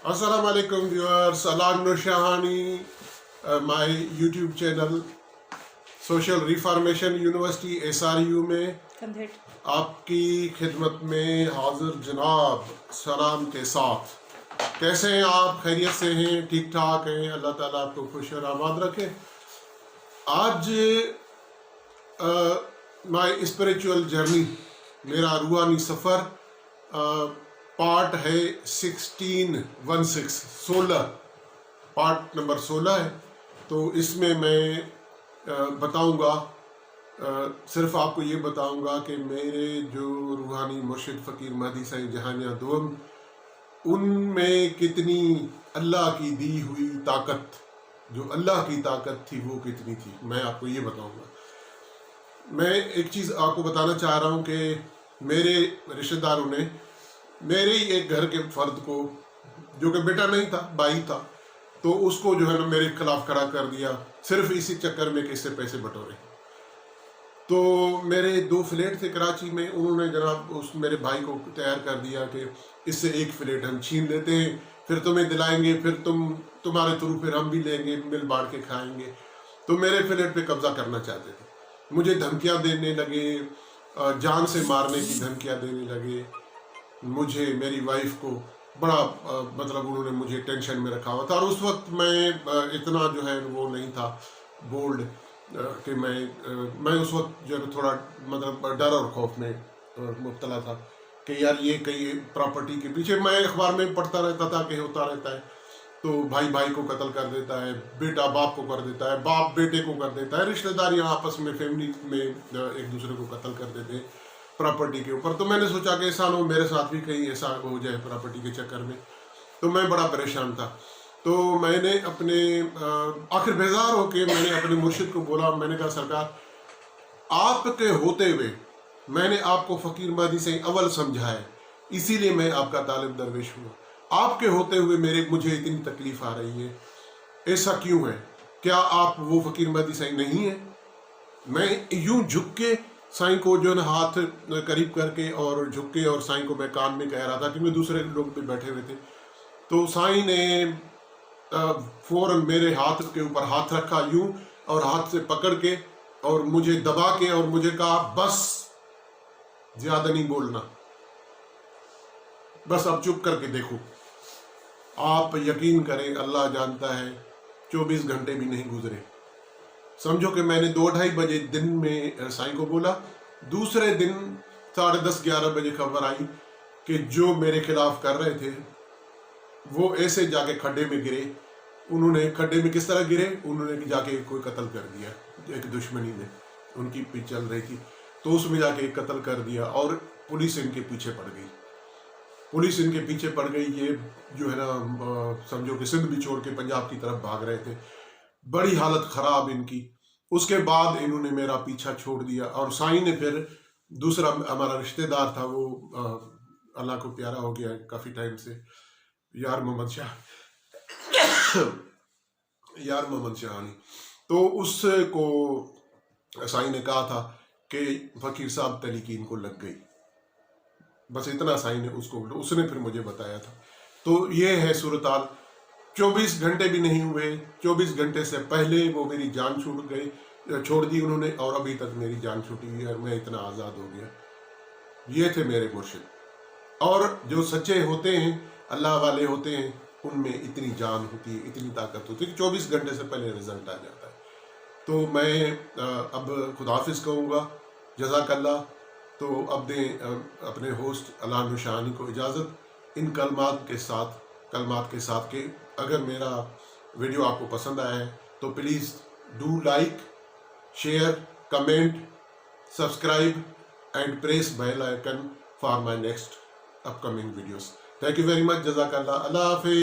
Assalamu alaikum viewers, Alan Noshahani, my YouTube channel social reformation university SRU में आपकी खिदमत में हाजिर जनाब, सलाम के साथ। कैसे हैं आप? खैरियत से हैं? ठीक ठाक हैं? अल्लाह ताला आपको खुश और आबाद रखे। आज माय स्पिरिचुअल जर्नी, मेरा रूहानी सफ़र पार्ट है 16 पार्ट नंबर 16 है। तो इसमें मैं बताऊंगा, सिर्फ आपको ये बताऊंगा कि मेरे जो रूहानी मुर्शिद फ़कीर महदी साईं जहानिया दोम, उनमें कितनी अल्लाह की दी हुई ताकत, जो अल्लाह की ताकत थी वो कितनी थी, मैं आपको ये बताऊंगा। मैं एक चीज़ आपको बताना चाह रहा हूँ कि मेरे रिश्तेदारों ने मेरे ही एक घर के फर्द को, जो कि बेटा नहीं था, भाई था, तो उसको जो है ना मेरे खिलाफ खड़ा कर दिया, सिर्फ इसी चक्कर में कि इससे पैसे बटोरे। तो मेरे 2 फ्लैट थे कराची में, उन्होंने जनाब उस मेरे भाई को तैयार कर दिया कि इससे 1 फ्लैट हम छीन लेते हैं, फिर तुम्हें दिलाएंगे, फिर तुम्हारे थ्रू फिर हम भी लेंगे, मिल बांट के खाएंगे। तो मेरे फ्लैट पे कब्जा करना चाहते थे, मुझे धमकियां देने लगे, जान से मारने की धमकियां देने लगे। मुझे, मेरी वाइफ को बड़ा मतलब उन्होंने मुझे टेंशन में रखा हुआ था। और उस वक्त मैं इतना जो है वो नहीं था बोल्ड कि मैं उस वक्त जो है थोड़ा मतलब डर और खौफ में मुब्तला था कि यार ये कहीं प्रॉपर्टी के पीछे, मैं अखबार में पढ़ता रहता था कि होता रहता है, तो भाई भाई को कत्ल कर देता है, बेटा बाप को कर देता है, बाप बेटे को कर देता है, रिश्तेदारियाँ आपस में फैमिली में एक दूसरे को कत्ल कर देते हैं प्रॉपर्टी के ऊपर। तो मैंने सोचा कि ऐसा हो मेरे साथ भी कहीं ऐसा हो जाए प्रॉपर्टी के चक्कर में। तो मैं बड़ा परेशान था। तो मैंने अपने आखिर बेजार होके मैंने अपने मुर्शिद को बोला, मैंने कहा सरकार, आपके होते हुए मैंने आपको फ़कीर महदी से अव्वल समझा है, इसीलिए मैं आपका तालिब दरवेश हुआ। आपके होते हुए मुझे इतनी तकलीफ़ आ रही है, ऐसा क्यों है? क्या आप वो फ़कीर महदी से नहीं है? मैं यूं झुक के साईं को जो है हाथ करीब करके और झुक के और साईं को मैं कान में कह रहा था, क्योंकि दूसरे लोग भी बैठे हुए थे। तो साईं ने फौरन मेरे हाथ के ऊपर हाथ रखा यूं, और हाथ से पकड़ के और मुझे दबा के और मुझे कहा, बस ज्यादा नहीं बोलना, बस अब चुप करके देखो। आप यकीन करें, अल्लाह जानता है 24 घंटे भी नहीं गुजरे, समझो कि मैंने 2-2:30 बजे दिन में साईं को बोला। दूसरे दिन 10:30-11 बजे खबर आई कि जो मेरे खिलाफ कर रहे थे वो ऐसे जाके खड्डे में गिरे। उन्होंने खड्डे में किस तरह गिरे? उन्होंने जाके कोई कत्ल कर दिया, एक दुश्मनी में उनकी पीछे चल रही थी, तो उसमें जाके कत्ल कर दिया। और पुलिस इनके पीछे पड़ गई, पुलिस इनके पीछे पड़ गई। ये जो है ना समझो कि सिंध भी छोड़ के पंजाब की तरफ भाग रहे थे, बड़ी हालत ख़राब इनकी। उसके बाद इन्होंने मेरा पीछा छोड़ दिया। और साईं ने फिर दूसरा हमारा रिश्तेदार था, वो अल्लाह को प्यारा हो गया काफ़ी टाइम से, यार मोहम्मद शाहानी। तो उसको साईं ने कहा था कि फ़कीर साहब तलीकीन को लग गई, बस इतना साईं ने उसने फिर मुझे बताया था। तो ये है सूरत हाल। 24 घंटे भी नहीं हुए, 24 घंटे से पहले वो मेरी जान छोड़ दी उन्होंने, और अभी तक मेरी जान छूटी हुई है, मैं इतना आज़ाद हो गया। ये थे मेरे मुर्शिद। और जो सच्चे होते हैं, अल्लाह वाले होते हैं, उनमें इतनी जान होती है, इतनी ताकत होती है कि 24 घंटे से पहले रिजल्ट आ जाता है। तो मैं अब खुदाफिज कहूँगा, जज़ाकल्लाह। तो अब दें अपने होस्ट अलान नौशानी को इजाज़त, इन कलमात के साथ कि अगर मेरा वीडियो आपको पसंद आया है तो please do like, share, comment, subscribe and press bell icon for my next upcoming videos. Thank you very much, जज़ाकल्लाह, अल्लाह हाफ़िज़।